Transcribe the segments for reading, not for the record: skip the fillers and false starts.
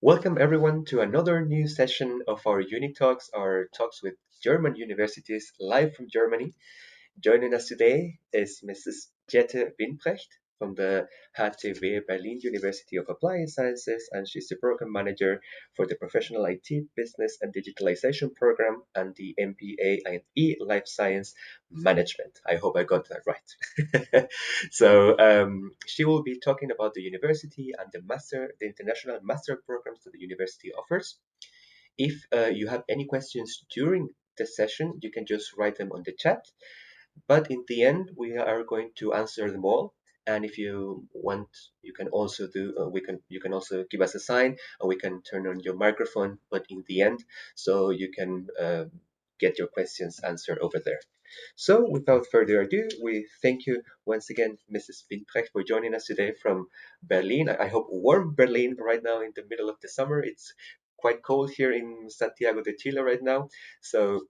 Welcome everyone to another new session of our Uni Talks, our talks with German universities live from Germany. Joining us today is Mrs. Jette Winprecht from the HTW Berlin University of Applied Sciences, and she's the program manager for the Professional IT Business and Digitalization Program and the MBA and Life Science Management. I hope I got that right. So she will be talking about the university and the international master programs that the university offers. If you have any questions during the session, you can just write them on the chat, but in the end, we are going to answer them all. And if you want, you can also you can also give us a sign, and we can turn on your microphone. But in the end, so you can get your questions answered over there. So without further ado, we thank you once again, Mrs. Winprecht, for joining us today from Berlin. I hope warm Berlin right now in the middle of the summer. It's quite cold here in Santiago de Chile right now. So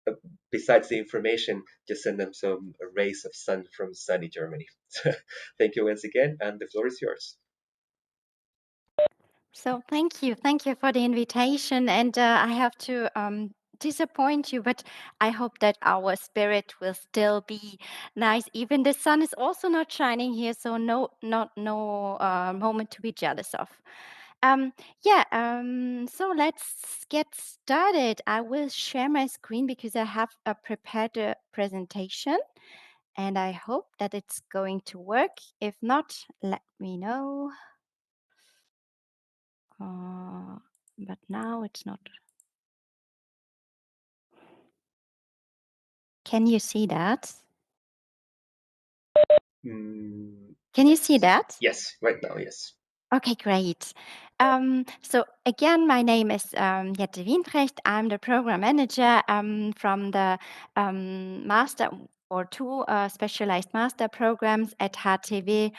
uh, besides the information, just send them some rays of sun from sunny Germany. Thank you once again, and the floor is yours. So thank you for the invitation. And I have to disappoint you, but I hope that our spirit will still be nice. Even the sun is also not shining here, so no moment to be jealous of. Um, so let's get started. I will share my screen because I have prepared a presentation, and I hope that it's going to work. If not, let me know. But now it's not. Can you see that? Can you see that? Yes, right now, yes. Okay, great. So again, my name is Jette Wienprecht. I'm the program manager from the master or two specialized master programs at HTW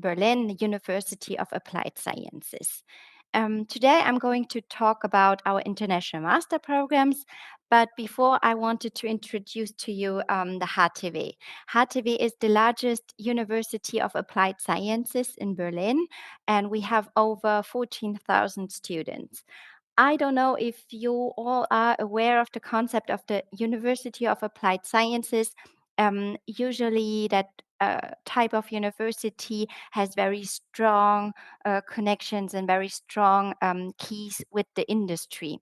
Berlin University of Applied Sciences. Today, I'm going to talk about our international master programs. But before, I wanted to introduce to you the HTW. HTW is the largest university of applied sciences in Berlin, and we have over 14,000 students. I don't know if you all are aware of the concept of the University of Applied Sciences. Usually, that type of university has very strong connections and very strong keys with the industry.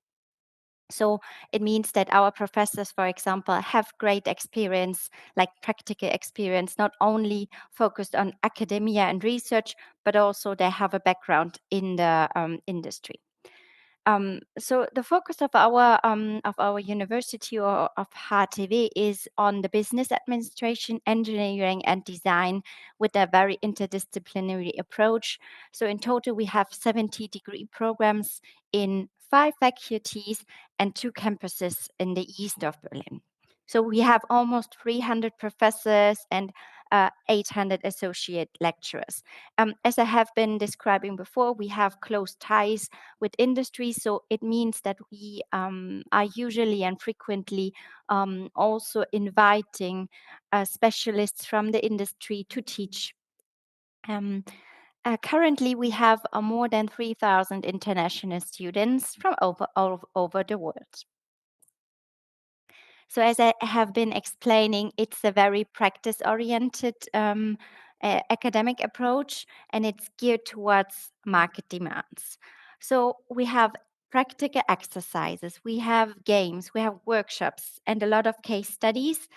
So it means that our professors, for example, have great experience, like practical experience, not only focused on academia and research, but also they have a background in the industry. So the focus of our university or of HTW is on the business administration, engineering, and design with a very interdisciplinary approach. So in total, we have 70 degree programs in 5 faculties and 2 campuses in the east of Berlin. So we have almost 300 professors and 800 associate lecturers. As I have been describing before, we have close ties with industry. So it means that we are usually and frequently also inviting specialists from the industry to teach. Currently, we have more than 3,000 international students from over the world. So as I have been explaining, it's a very practice-oriented academic approach, and it's geared towards market demands. So we have practical exercises, we have games, we have workshops, and a lot of case studies.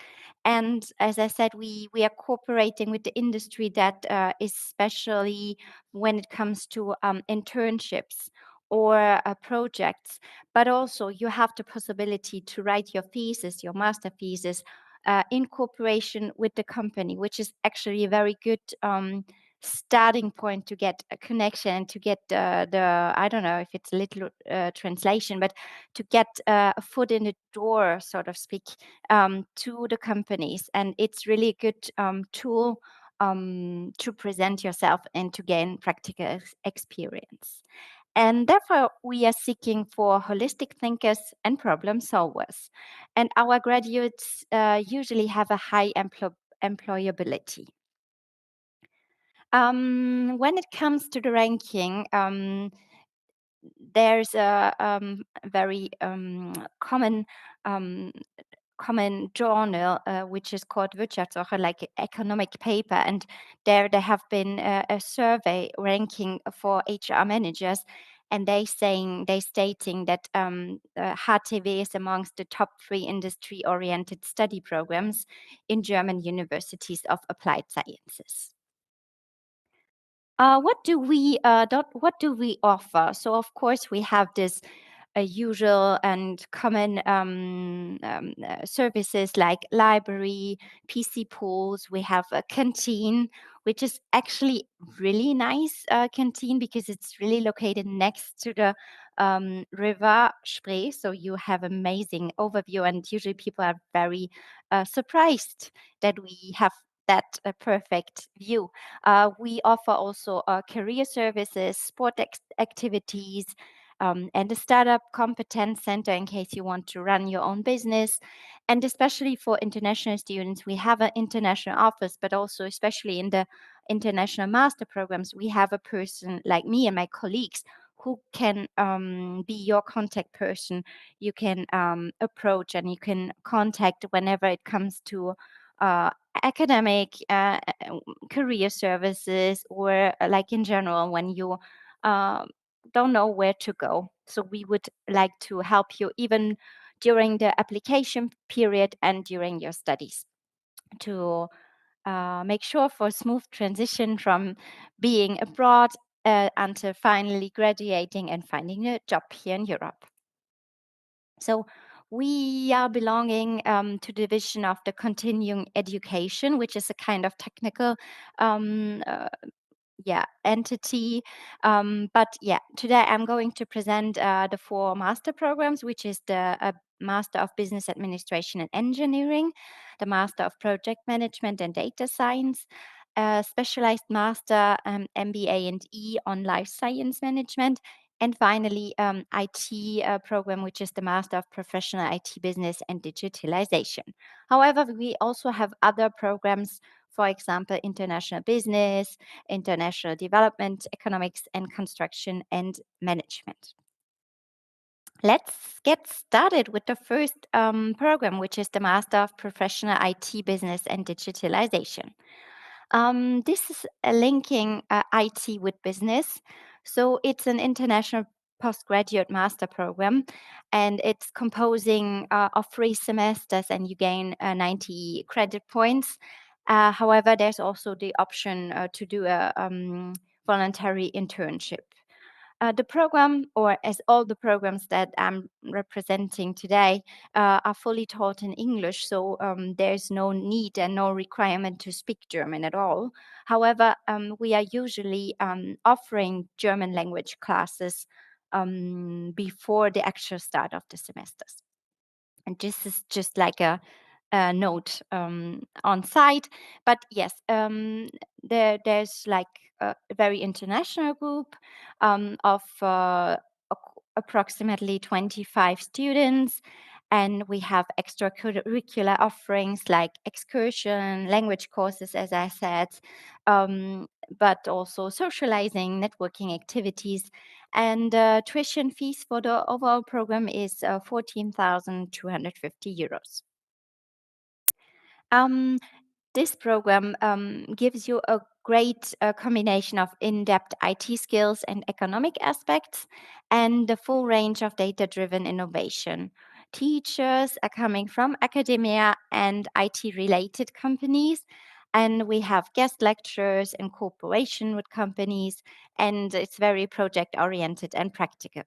And as I said, we are cooperating with the industry that especially when it comes to internships or projects, but also you have the possibility to write your thesis, your master thesis, in cooperation with the company, which is actually a very good starting point to get a connection, to get the I don't know if it's a little translation, but to get a foot in the door, so to speak, to the companies. And it's really a good tool to present yourself and to gain practical experience. And therefore, we are seeking for holistic thinkers and problem solvers. And our graduates usually have a high employability. When it comes to the ranking, there's a very um, common journal, which is called Wirtschaftswoche, like economic paper, and there have been a survey ranking for HR managers, and they stating that HTW is amongst the top 3 industry-oriented study programs in German universities of applied sciences. What do we offer? So of course we have this usual and common services like library, PC pools. We have a canteen, which is actually really nice canteen because it's really located next to the river Spree. So you have amazing overview, and usually people are very surprised that we have that perfect view. We offer also career services, sport activities, and a startup competence center in case you want to run your own business. And especially for international students, we have an international office, but also especially in the international master programs, we have a person like me and my colleagues who can be your contact person. You can approach and you can contact whenever it comes to uh, academic career services, or like in general when you um, don't know where to go. So we would like to help you even during the application period and during your studies to make sure for smooth transition from being abroad until finally graduating and finding a job here in Europe. So we are belonging to the division of the continuing education, which is a kind of technical um, uh, entity. But yeah, today I'm going to present the 4 master programs, which is the Master of Business Administration and Engineering, the Master of Project Management and Data Science, Specialized Master MBA and E on Life Science Management, and finally IT program, which is the Master of Professional IT Business and Digitalization. However, we also have other programs, for example, international business, international development, economics, and construction and management. Let's get started with the first program, which is the Master of Professional IT Business and Digitalization. This is linking IT with business. So it's an international postgraduate master program, and it's composing of 3 semesters, and you gain 90 credit points. However, there's also the option to do a voluntary internship. The program, or as all the programs that I'm representing today, are fully taught in English, so there's no need and no requirement to speak German at all. However, we are usually offering German language classes before the actual start of the semesters. And this is just like a note on site. But yes, there's like a very international group of approximately 25 students. And we have extracurricular offerings like excursion, language courses, as I said, but also socializing, networking activities. And tuition fees for the overall program is 14,250 euros. Um, this program gives you a great combination of in-depth IT skills and economic aspects, and the full range of data-driven innovation. Teachers are coming from academia and IT-related companies, and we have guest lecturers in cooperation with companies, and it's very project-oriented and practical.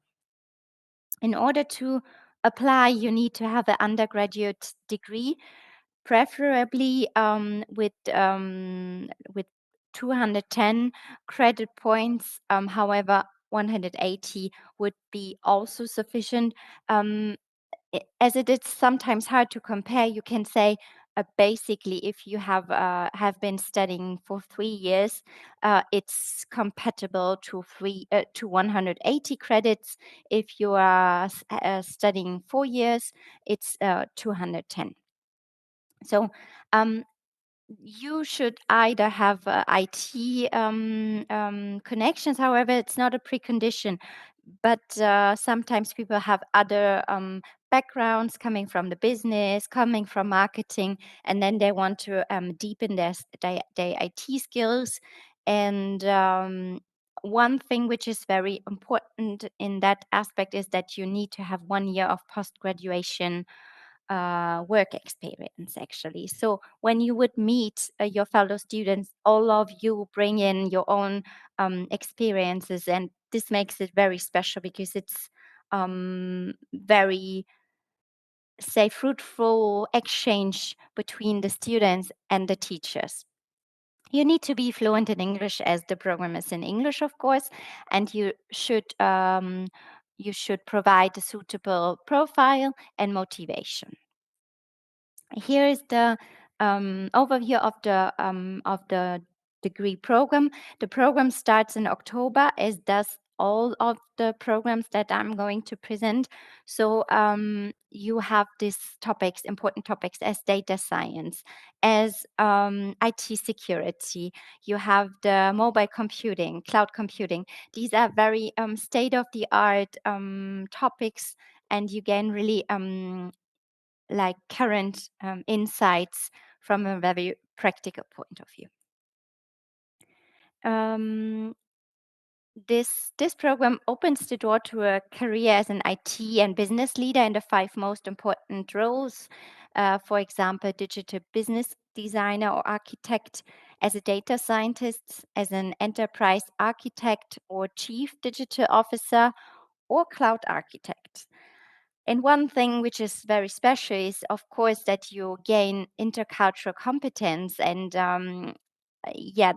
In order to apply, you need to have an undergraduate degree, preferably with 210 credit points. However, 180 would be also sufficient. Um, as it is sometimes hard to compare, you can say basically if you have been studying for 3 years, it's compatible to 180 credits. If you are studying 4 years, it's 210. So um, you should either have IT connections. However, it's not a precondition but sometimes people have other backgrounds, coming from the business, coming from marketing, and then they want to deepen their IT skills. And one thing which is very important in that aspect is that you need to have 1 year of post graduation work experience, actually. So when you would meet your fellow students, all of you bring in your own experiences, and this makes it very special because it's very, say, fruitful exchange between the students and the teachers. You need to be fluent in English, as the program is in English, of course, and you should provide a suitable profile and motivation. Here is the overview of the degree program. The program starts in October, as does all of the programs that I'm going to present. So you have these topics, important topics, as data science, as IT security. You have the mobile computing, cloud computing. These are very state of the art topics, and you gain really like current insights from a very practical point of view. Um, this program opens the door to a career as an IT and business leader in the 5 most important roles. For example, digital business designer or architect, as a data scientist, as an enterprise architect or chief digital officer, or cloud architect. And one thing which is very special is, of course, that you gain intercultural competence. And yeah,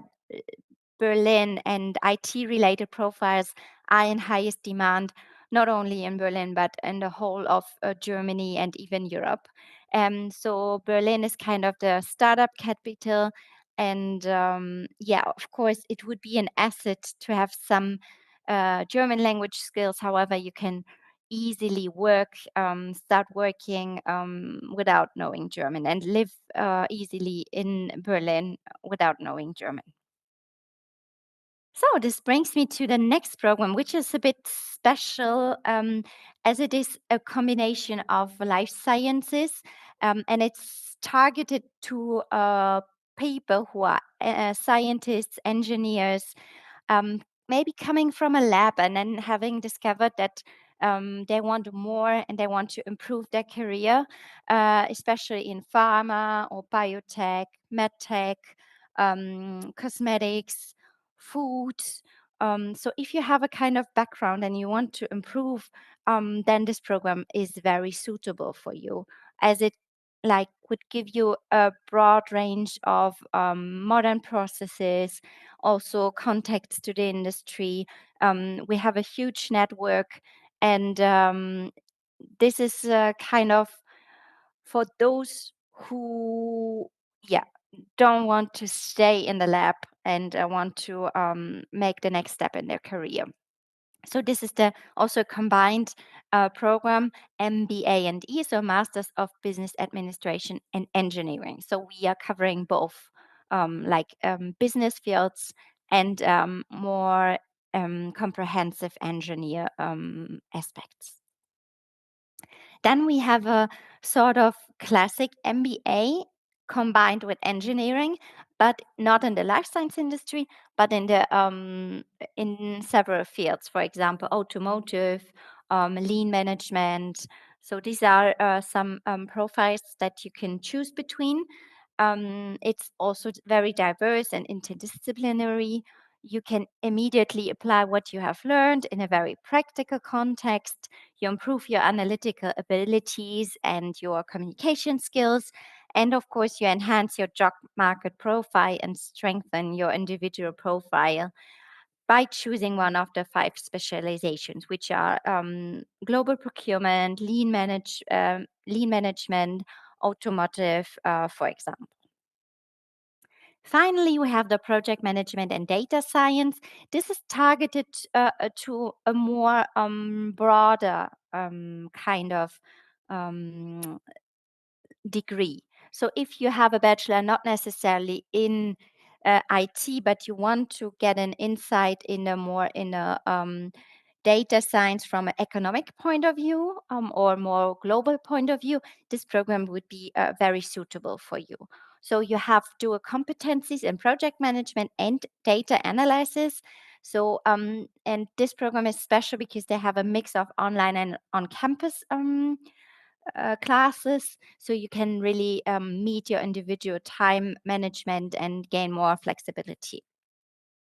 Berlin and IT related profiles are in highest demand, not only in Berlin, but in the whole of Germany and even Europe. So Berlin is kind of the startup capital. And yeah, of course, it would be an asset to have some German language skills. However, you can easily start working without knowing German, and live easily in Berlin without knowing German. So this brings me to the next program, which is a bit special, as it is a combination of life sciences, and it's targeted to people who are scientists, engineers, maybe coming from a lab and then having discovered that they want more and they want to improve their career, especially in pharma or biotech, medtech, cosmetics, food. So if you have a kind of background and you want to improve, then this program is very suitable for you, as it like would give you a broad range of modern processes, also contacts to the industry. We have a huge network, and this is kind of for those who, yeah, don't want to stay in the lab and want to make the next step in their career. So this is the also combined program, MBA and E, so Masters of Business Administration and Engineering. So we are covering both business fields and more comprehensive engineer aspects. Then we have a sort of classic MBA combined with engineering, but not in the life science industry, but in several fields. For example, automotive, lean management. So these are some profiles that you can choose between. It's also very diverse and interdisciplinary. You can immediately apply what you have learned in a very practical context. You improve your analytical abilities and your communication skills. And of course, you enhance your job market profile and strengthen your individual profile by choosing one of the 5 specializations, which are global procurement, lean management, automotive, for example. Finally, we have the project management and data science. This is targeted to a more broader kind of um, degree. So if you have a bachelor, not necessarily in IT, but you want to get an insight in a data science from an economic point of view or more global point of view, this program would be very suitable for you. So you have dual competencies in project management and data analysis. So and this program is special because they have a mix of online and on-campus classes, so you can really meet your individual time management and gain more flexibility.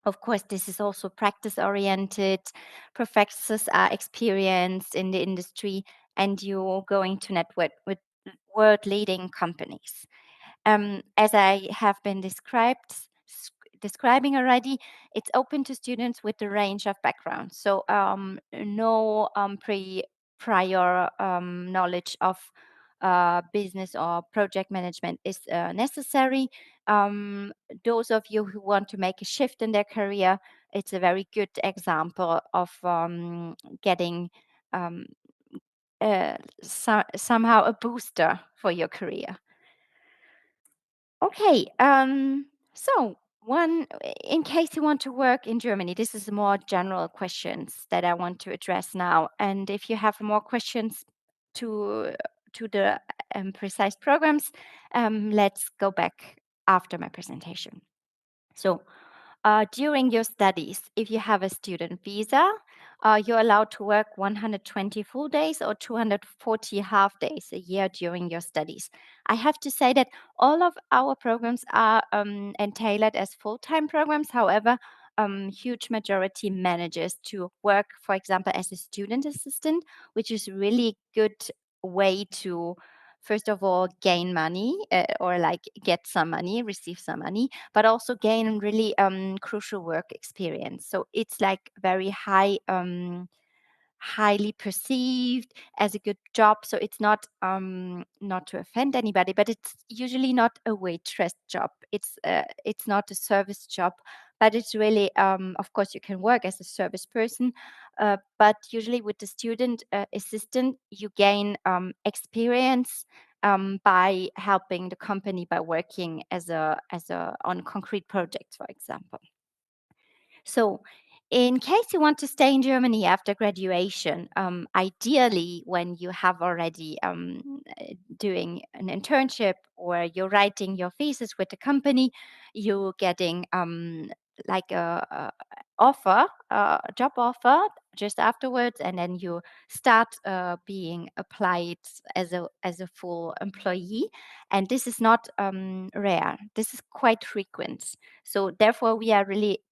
Of course, this is also practice oriented. Professors are experienced in the industry, and you're going to network with world leading companies. As I have been describing already, it's open to students with a range of backgrounds. So no prior knowledge of business or project management is necessary. Um, those of you who want to make a shift in their career, it's a very good example of getting um, somehow a booster for your career. Okay, so one, in case you want to work in Germany, this is more general questions that I want to address now. And if you have more questions to to the precise programs, let's go back after my presentation. So during your studies, if you have a student visa, you're allowed to work 120 full days or 240 half days a year during your studies. I have to say that all of our programs are entailed as full-time programs. However, huge majority manages to work, for example, as a student assistant, which is really good way to first of all gain money or like get some money, receive some money, but also gain really crucial work experience. So it's like very highly perceived as a good job. So it's not to offend anybody, but it's usually not a waitress job. It's not a service job, but it's really of course you can work as a service person, but usually with the student assistant you gain experience by helping the company by working as a on concrete projects, for example. So, in case you want to stay in Germany after graduation, ideally, when you have already doing an internship or you're writing your thesis with the company, you're getting like a job offer just afterwards, and then you start being applied as a full employee. And this is not rare. This is quite frequent. So therefore, we are really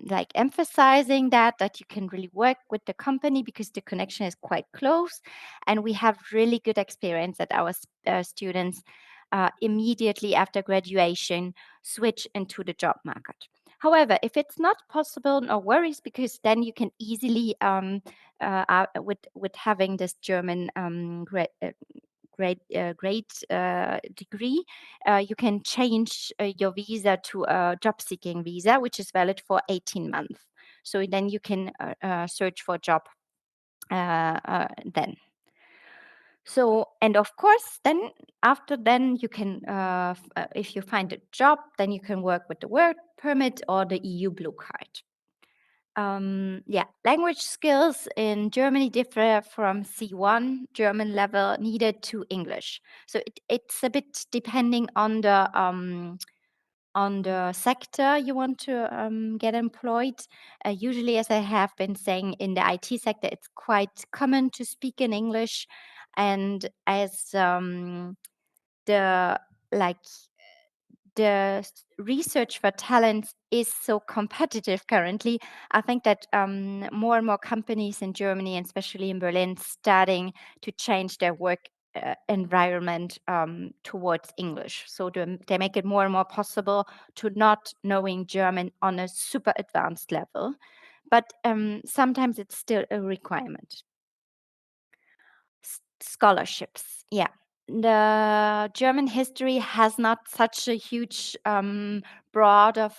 like emphasizing that you can really work with the company because the connection is quite close, and we have really good experience that our students immediately after graduation switch into the job market. However, if it's not possible, no worries, because then you can easily with having this German great degree, you can change your visa to a job seeking visa, which is valid for 18 months. So then you can search for a job then. So, and of course, then after then you can, if you find a job, then you can work with the work permit or the EU blue card. Yeah, language skills in Germany differ from C1 German level needed to English. So it's a bit depending on the sector you want to get employed. Usually, as I have been saying, in the IT sector, it's quite common to speak in English, and as the like research for talents is so competitive currently. I think that more and more companies in Germany, and especially in Berlin, starting to change their work environment towards English. So they make it more and more possible to not knowing German on a super advanced level, but sometimes it's still a requirement. Scholarships, yeah. The German history has not such a huge broad of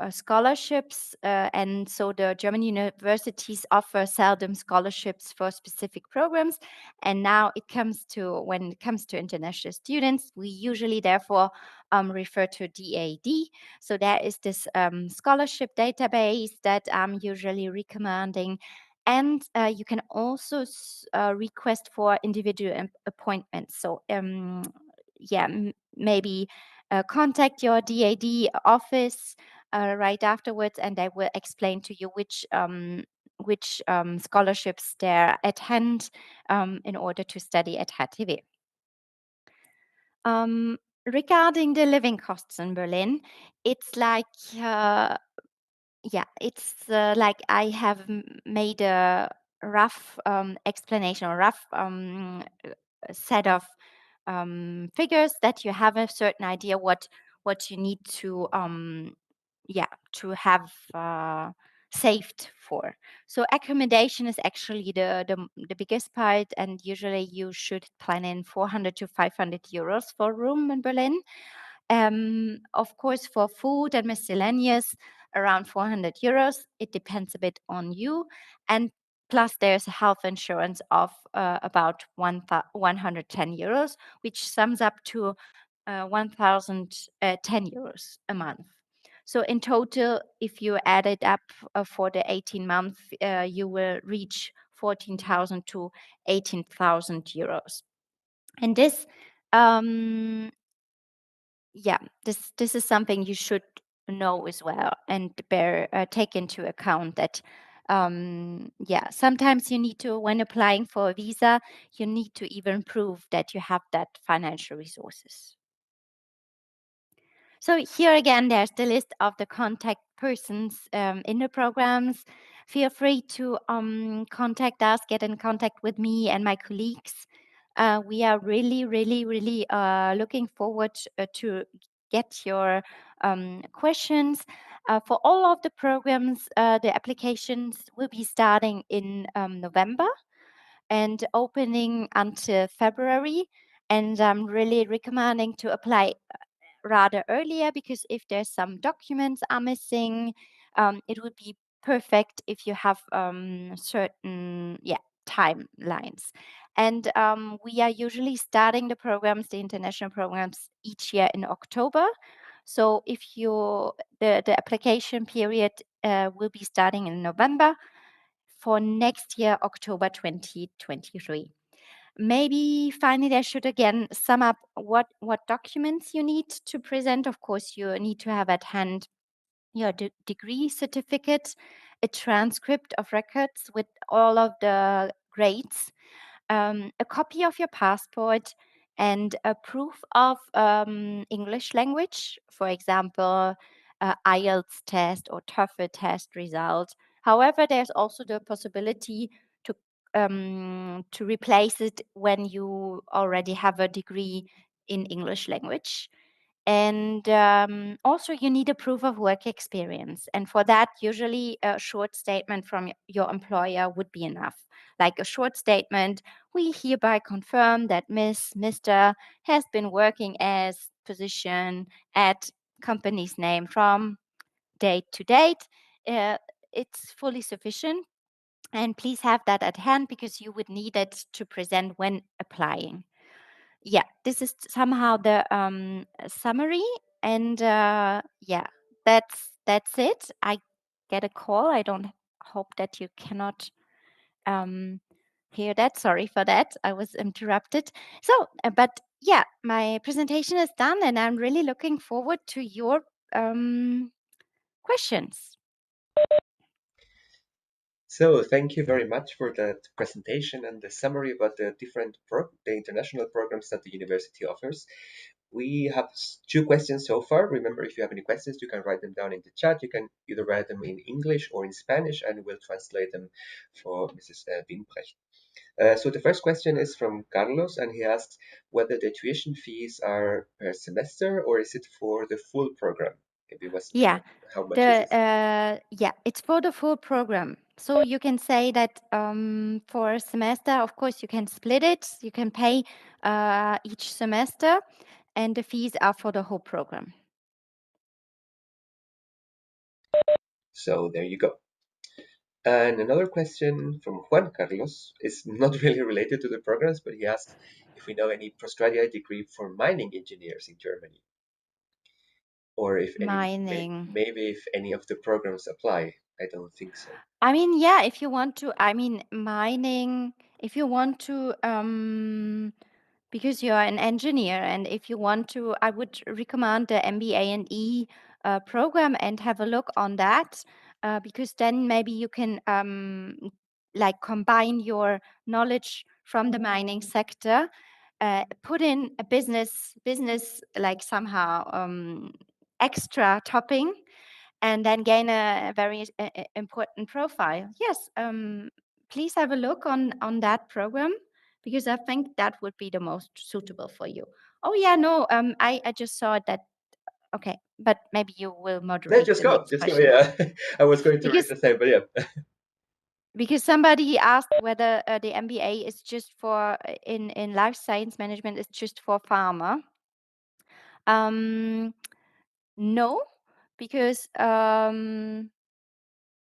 scholarships, and so the German universities offer seldom scholarships for specific programs. And now when it comes to international students, we usually therefore refer to DAD. So there is this scholarship database that I'm usually recommending. And you can also request for individual appointments. So yeah, maybe contact your DAD office right afterwards, and they will explain to you which scholarships they're at hand in order to study at HTW. Regarding the living costs in Berlin, it's like it's like I have made a rough explanation or rough set of figures that you have a certain idea what you need to to have saved for. So accommodation is actually the biggest part, and usually you should plan in 400 to 500 euros for a room in Berlin. Of course, for food and miscellaneous, around 400 euros. It depends a bit on you. And plus, there's a health insurance of about 110 euros, which sums up to 1,010 euros a month. So in total, if you add it up for the 18 months, you will reach 14,000 to 18,000 euros. And this um, this is something you should know as well and take into account that sometimes you need to, when applying for a visa, you need to even prove that you have that financial resources. So here again, there's the list of the contact persons in the programs. Feel free to contact us, get in contact with me and my colleagues. We are really, really, really looking forward to get your questions. For all of the programs, the applications will be starting in November and opening until February. And I'm really recommending to apply rather earlier, because if there's some documents are missing, it would be perfect if you have certain timelines. And we are usually starting the programs, the international programs, each year in October. So if the application period will be starting in November for next year, October 2023. Maybe finally, I should again sum up what documents you need to present. Of course, you need to have at hand your degree certificate, a transcript of records with all of the grades, a copy of your passport, and a proof of English language, for example, IELTS test or TOEFL test result. However, there's also the possibility to replace it when you already have a degree in English language. And also, you need a proof of work experience. And for that, usually a short statement from your employer would be enough. Like a short statement: we hereby confirm that Mr. has been working as position at company's name from date to date. Uh, it's fully sufficient. And please have that at hand, because you would need it to present when applying. This is somehow the summary. And that's it. I get a call. I don't hope that you cannot um, hear that. Sorry for that. I was interrupted. So, but my presentation is done, and I'm really looking forward to your questions. So thank you very much for that presentation and the summary about the the international programs that the university offers. We have two questions so far. Remember, if you have any questions, you can write them down in the chat. You can either write them in English or in Spanish, and we'll translate them for Mrs. Winbrecht. So the first question is from Carlos, and he asks whether the tuition fees are per semester or is it for the full program? Maybe Yeah, how much is it? it's for the full program. So you can say that for a semester, of course, you can split it. You can pay each semester, and the fees are for the whole program. So there you go. And another question from Juan Carlos is not really related to the programs, but he asks if we know any postgraduate degree for mining engineers in Germany. or if any, Mining. maybe if any of the programs apply. I don't think so. I mean, yeah, if you want to, I mean, mining, if you want to, because you're an engineer, and if you want to, I would recommend the MBA and E program and have a look on that, because then maybe you can like combine your knowledge from the mining sector, put in a business like somehow extra topping, and then gain a very important profile. Yes, please have a look on that program, because I think that would be the most suitable for you. Oh yeah, no, I just saw that. Okay, but maybe you will Yeah, moderate the next just go. question, Yeah, I was going to read because the same, but yeah. somebody asked whether the MBA is just for in life science management is just for pharma. Um, no, because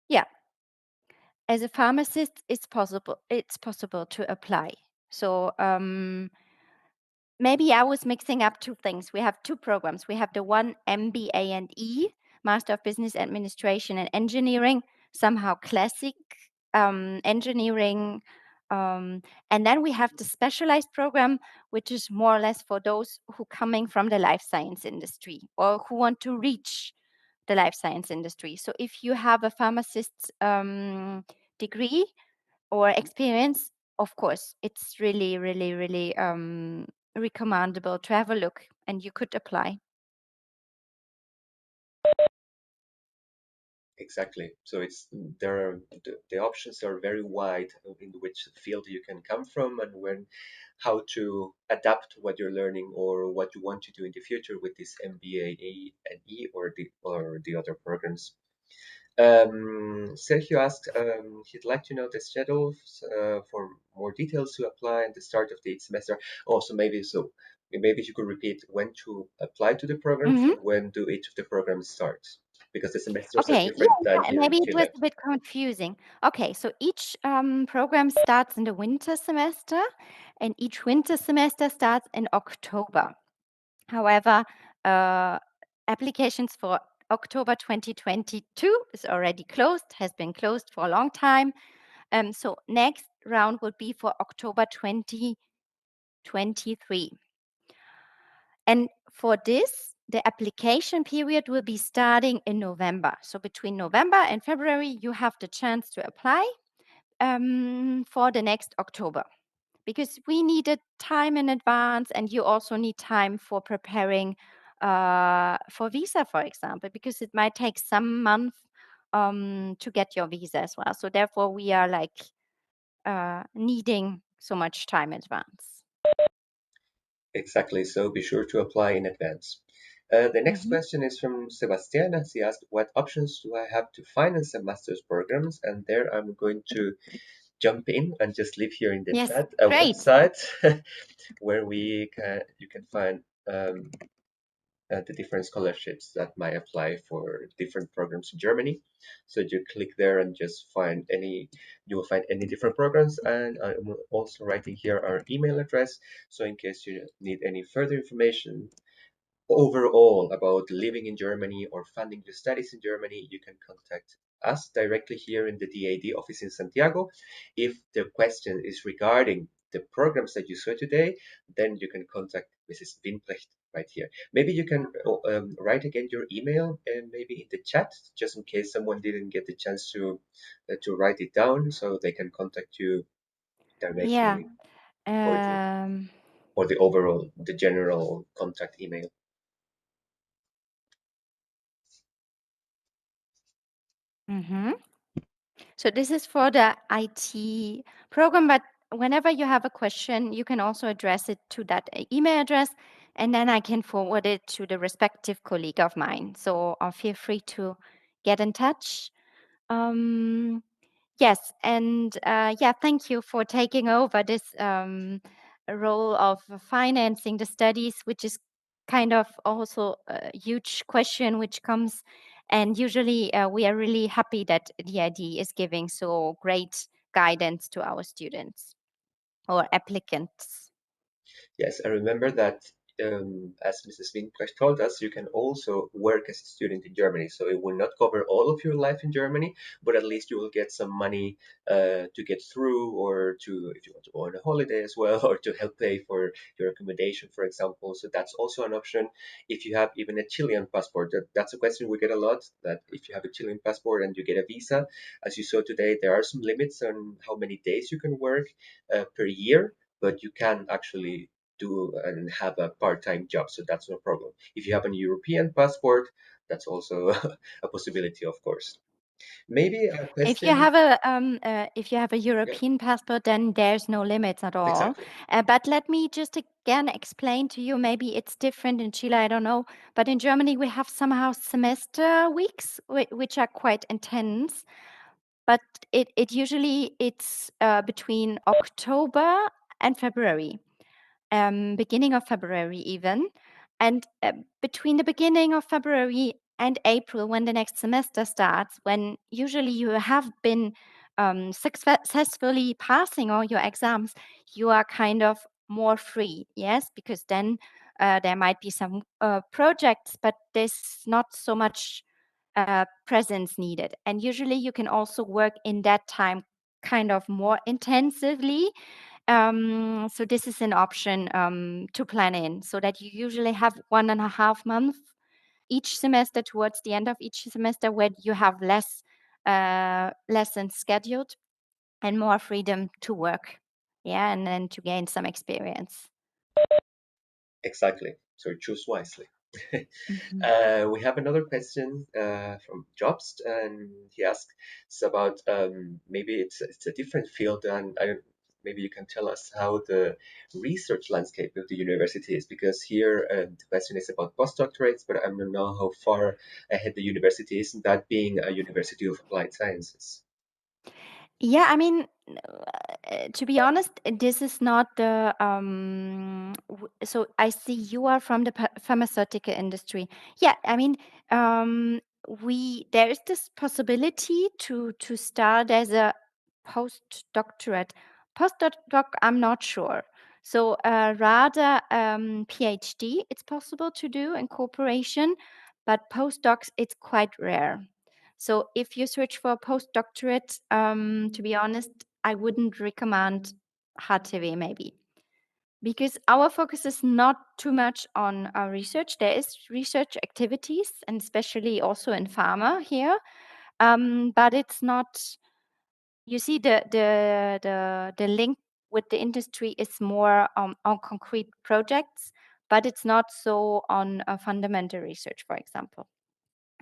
yeah, as a pharmacist, it's possible to apply. So maybe I was mixing up two things. We have two programs. We have the one MBA and E, Master of Business Administration and Engineering, somehow classic engineering. And then we have the specialized program, which is more or less for those who coming from the life science industry or who want to reach the life science industry. So if you have a pharmacist degree or experience, of course, it's really, really, really recommendable to have a look, and you could apply. Exactly. So it's there are the options are very wide in which field you can come from and when how to adapt what you're learning or what you want to do in the future with this MBA and E or the other programs. Sergio asked he'd like to know the schedules for more details to apply at the start of the semester. Also, maybe you could repeat when to apply to the programs Hmm. and when do each of the programs start because the semesters are Okay, different yeah, than yeah, here in maybe it was Chile. a bit confusing. Okay, so each program starts in the winter semester, and each winter semester starts in October. However, uh, applications for October 2022 is already closed, has been closed for a long time. So next round would be for October 2023. And for this, the application period will be starting in November. So between November and February, you have the chance to apply for the next October, because we needed time in advance, and you also need time for preparing for visa, for example, because it might take some months to get your visa as well. So therefore, we are like needing so much time in advance. Exactly. So be sure to apply in advance. The next Hmm. question is from Sebastian. He asked, "What options do I have to finance a master's programs?" And there I'm going to jump in and just leave here in the Yes, chat a great. website where you can find the different scholarships that might apply for different programs in Germany. So you click there and just find you will find any different programs. And I'm also writing here our email address. So in case you need any further information, overall about living in Germany or funding your studies in Germany, you can contact us directly here in the DAD office in Santiago. If the question is regarding the programs that you saw today, then you can contact Mrs. Winbrecht right here. Maybe you can write again your email and maybe in the chat, just in case someone didn't get the chance to write it down, so they can contact you Yeah. directly or Um, the overall, the general contact email. mhm. So this is for the IT program, but whenever you have a question, you can also address it to that email address, and then I can forward it to the respective colleague of mine. So feel free to get in touch. Um, Yes, and yeah, thank you for taking over this role of financing the studies, which is kind of also a huge question which comes. And usually, we are really happy that the ID is giving so great guidance to our students or applicants. Yes, I remember that as Mrs. Winkbrecht told us, you can also work as a student in Germany. So it will not cover all of your life in Germany, but at least you will get some money to get through, or to, if you want to go on a holiday as well, or to help pay for your accommodation, for example. So that's also an option. If you have even a Chilean passport, that's a question we get a lot, that if you have a Chilean passport and you get a visa, as you saw today, there are some limits on how many days you can work per year, but you can actually do and have a part-time job, so that's no problem. If you have a European passport, that's also a possibility, of course. Maybe a question. If you have a Yeah, European passport, then there's no limits at all. exactly. But let me just again explain to you. Maybe it's different in Chile. I don't know. But in Germany, we have somehow semester weeks, which are quite intense. But it usually it's between October and February, beginning of February even. And between the beginning of February and April, when the next semester starts, when usually you have been successfully passing all your exams, you are kind of more free, yes, because then there might be some projects, but there's not so much presence needed. And usually you can also work in that time kind of more intensively. So this is an option to plan in, so that you usually have 1.5 months each semester, towards the end of each semester, where you have less lessons scheduled and more freedom to work. Yeah, and then to gain some experience. Exactly. So choose wisely. Mhm. We have another question from Jobst, and he asks about maybe it's a different field, and I don't, maybe you can tell us how the research landscape of the university is, because here the question is about postdoctorates, but I don't know how far ahead the university is in that, being a university of applied sciences. Yeah, I mean, to be honest, this is not the. So I see you are from the pharmaceutical industry. Yeah, I mean, um, we there is this possibility to start as a postdoctorate. Postdoc, I'm not sure. So rather PhD, it's possible to do in cooperation, but postdocs, it's quite rare. So if you search for a postdoctorate, to be honest, I wouldn't recommend HTW maybe, because our focus is not too much on our research. There is research activities, and especially also in pharma here, but it's not. You see, the link with the industry is more on concrete projects, but it's not so on fundamental research, for example.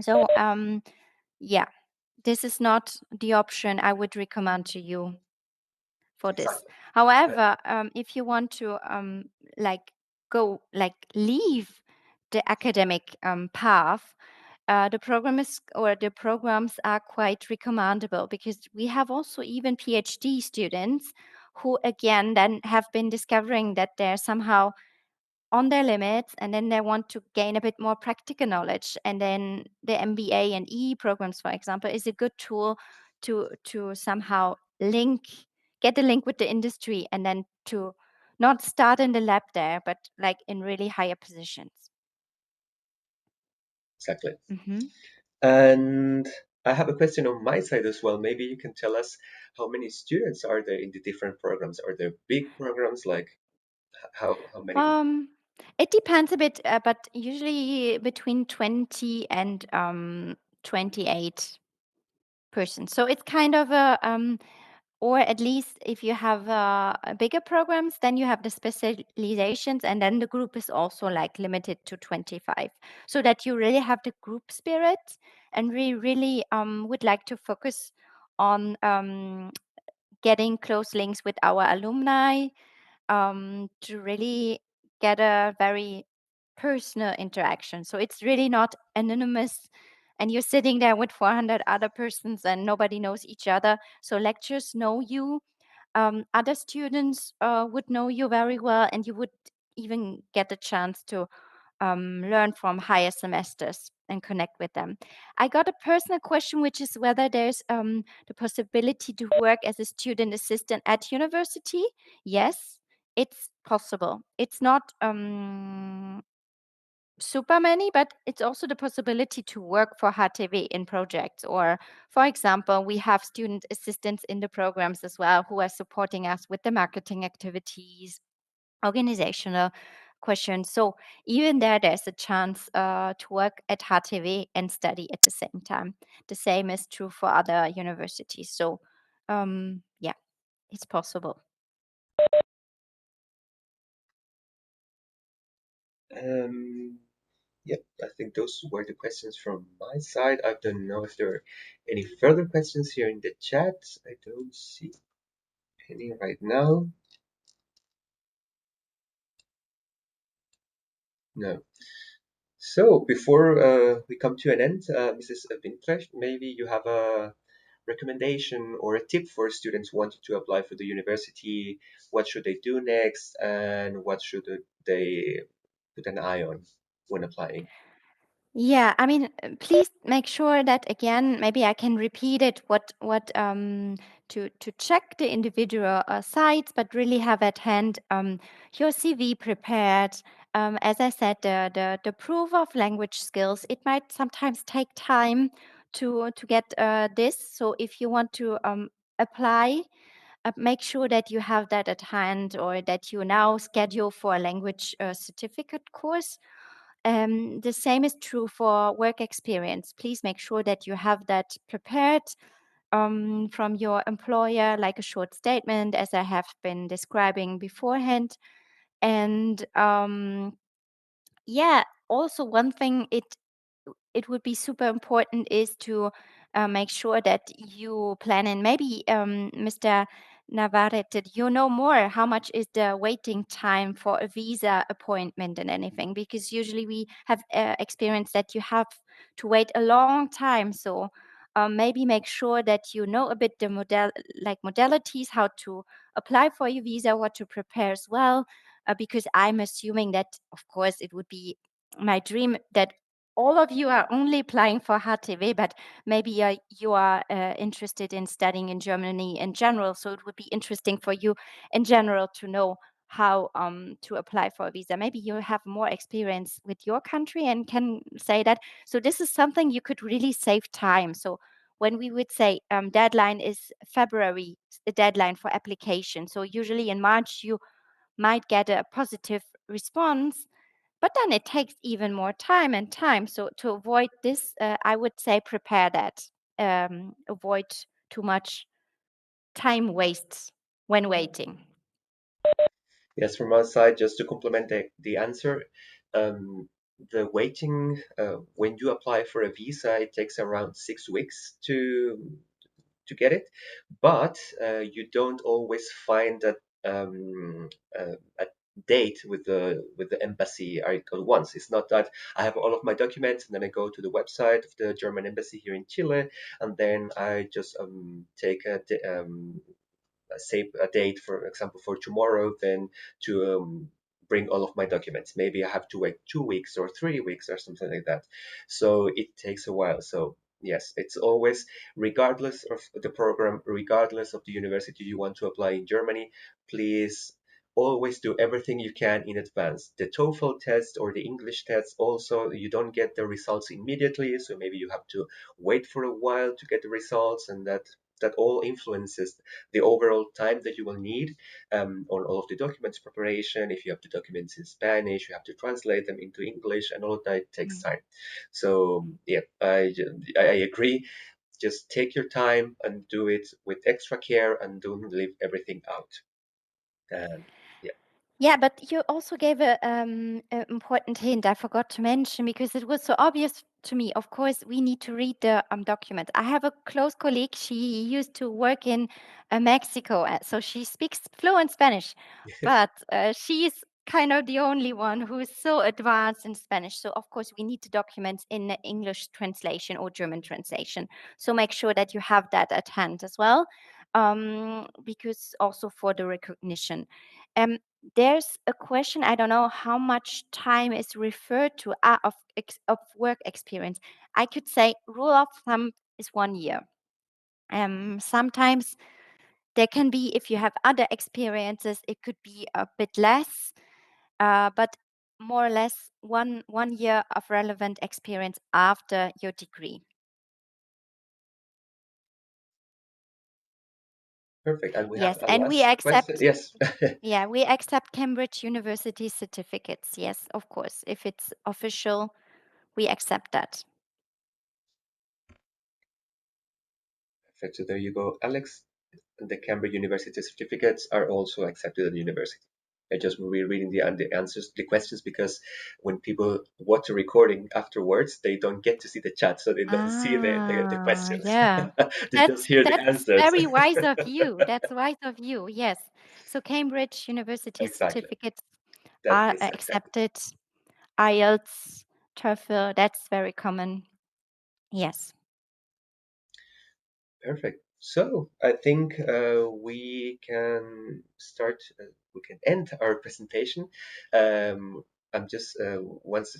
So yeah, this is not the option I would recommend to you for this. Exactly. Uh, However, if you want to like leave the academic path, the programs are quite recommendable, because we have also even PhD students who again then have been discovering that they're somehow on their limits, and then they want to gain a bit more practical knowledge, and then the MBA and EE programs, for example, is a good tool to somehow get a link with the industry, and then to not start in the lab there, but like in really higher positions. exactly. Hmm. And I have a question on my side as well. Maybe you can tell us how many students are there in the different programs? Are there big programs, like how many? um it depends a bit, but usually between 20 and 28 persons. So it's kind of a or at least if you have bigger programs, then you have the specializations, and then the group is also like limited to 25, so that you really have the group spirit, and we really would like to focus on getting close links with our alumni, to really get a very personal interaction. So it's really not anonymous, and you're sitting there with 400 other persons and nobody knows each other. So lecturers know you, other students would know you very well, and you would even get a chance to learn from higher semesters and connect with them. I got a personal question, which is whether there's the possibility to work as a student assistant at university. Yes, it's possible. It's not super many, but it's also the possibility to work for HTW in projects. Or, for example, we have student assistants in the programs as well who are supporting us with the marketing activities, organizational questions. So even there's a chance to work at HTW and study at the same time. The same is true for other universities. So yeah, it's possible. Um, yep, I think those were the questions from my side. I don't know if there are any further questions here in the chat. I don't see any right now. No. So before we come to an end, Mrs. Windrecht, maybe you have a recommendation or a tip for students wanting to apply for the university. What should they do next, and what should they put an eye on when applying? Yeah, I mean, please make sure that again, maybe I can repeat it. What to check the individual sites, but really have at hand your CV prepared. As I said, the proof of language skills. It might sometimes take time to get this. So if you want to apply, make sure that you have that at hand, or that you now schedule for a language certificate course. The same is true for work experience. Please make sure that you have that prepared from your employer, like a short statement, as I have been describing beforehand. And yeah, also one thing it would be super important is to make sure that you plan in. Maybe Mr. Navarrete, did you know more? How much is the waiting time for a visa appointment and anything? Because usually we have experienced that you have to wait a long time. So maybe make sure that you know a bit the modalities, how to apply for your visa, what to prepare as well. Because I'm assuming that, of course, it would be my dream that all of you are only applying for HTW, but maybe you are interested in studying in Germany in general. So it would be interesting for you in general to know how to apply for a visa. Maybe you have more experience with your country and can say that. So this is something you could really save time. So when we would say deadline is February, the deadline for application. So usually in March you might get a positive response, but then it takes even more time and time. So to avoid this, I would say prepare that. Avoid too much time wastes when waiting. Yes, from our side, just to complement the answer, the waiting when you apply for a visa, it takes around 6 weeks to get it, but you don't always find that a date with the embassy all at once. It's not that I have all of my documents and then I go to the website of the German embassy here in Chile, and then I just take save a date, for example, for tomorrow, then to bring all of my documents. Maybe I have to wait 2 weeks or 3 weeks or something like that. So it takes a while. So yes, it's always, regardless of the program, regardless of the university you want to apply in Germany, please always do everything you can in advance. The TOEFL test or the English test also, you don't get the results immediately, so maybe you have to wait for a while to get the results, and that all influences the overall time that you will need on all of the documents preparation. If you have the documents in Spanish, you have to translate them into English, and all of that takes Mm. time. So yeah, I agree. Just take your time and do it with extra care, and don't leave everything out. And yeah, Yeah, but you also gave a important hint I forgot to mention because it was so obvious to me. Of course, we need to read the documents. I have a close colleague. She used to work in Mexico, so she speaks fluent Spanish, but she's kind of the only one who is so advanced in Spanish. So, of course, we need the documents in English translation or German translation. So, make sure that you have that at hand as well, because also for the recognition. Um, there's a question, I don't know how much time is referred to of work experience. I could say rule of thumb is 1 year. Sometimes There can be, if you have other experiences, it could be a bit less, but more or less one year of relevant experience after your degree. Perfect. And we have Yes, a and we last question. accept, Yes. yeah, we accept Cambridge University certificates. Yes, of course. If it's official, we accept that. Perfect. So there you go, Alex. The Cambridge University certificates are also accepted at the university. I just rereading the answers, the questions, because when people watch a recording afterwards, they don't get to see the chat, so they don't see the Ah, questions. yeah. They just hear the That's answers. very wise of you. That's wise of you. Yes. So Cambridge University Exactly. certificates That are is accepted. accepted. IELTS, TOEFL, that's very common. Yes. Perfect. So I think we can start. We can end our presentation. I'm just once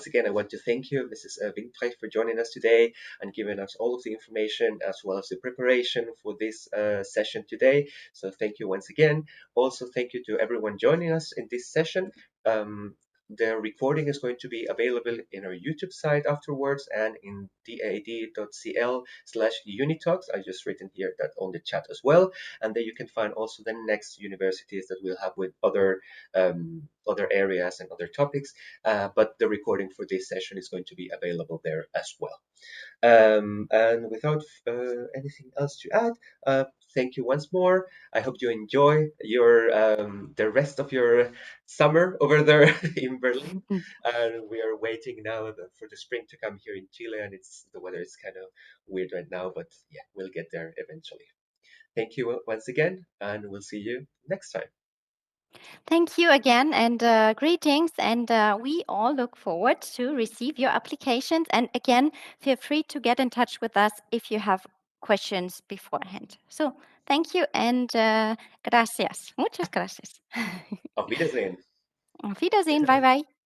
again, I want to thank you, Mrs. Windprecht, for joining us today and giving us all of the information as well as the preparation for this session today. So thank you once again. Also, thank you to everyone joining us in this session. Um, the recording is going to be available in our YouTube site afterwards and in dad.cl/unitalks. I just written here that on the chat as well. And then you can find also the next universities that we'll have with other areas and other topics. But the recording for this session is going to be available there as well. And without anything else to add, thank you once more. I hope you enjoy your the rest of your summer over there in Berlin. Mm. And we are waiting now for the spring to come here in Chile, and the weather is kind of weird right now, but yeah, we'll get there eventually. Thank you once again, and we'll see you next time. Thank you again and greetings. And we all look forward to receive your applications. And again, feel free to get in touch with us if you have questions beforehand. So thank you and gracias. Muchas gracias. Auf Wiedersehen. Auf Wiedersehen. Bye Bitte. bye.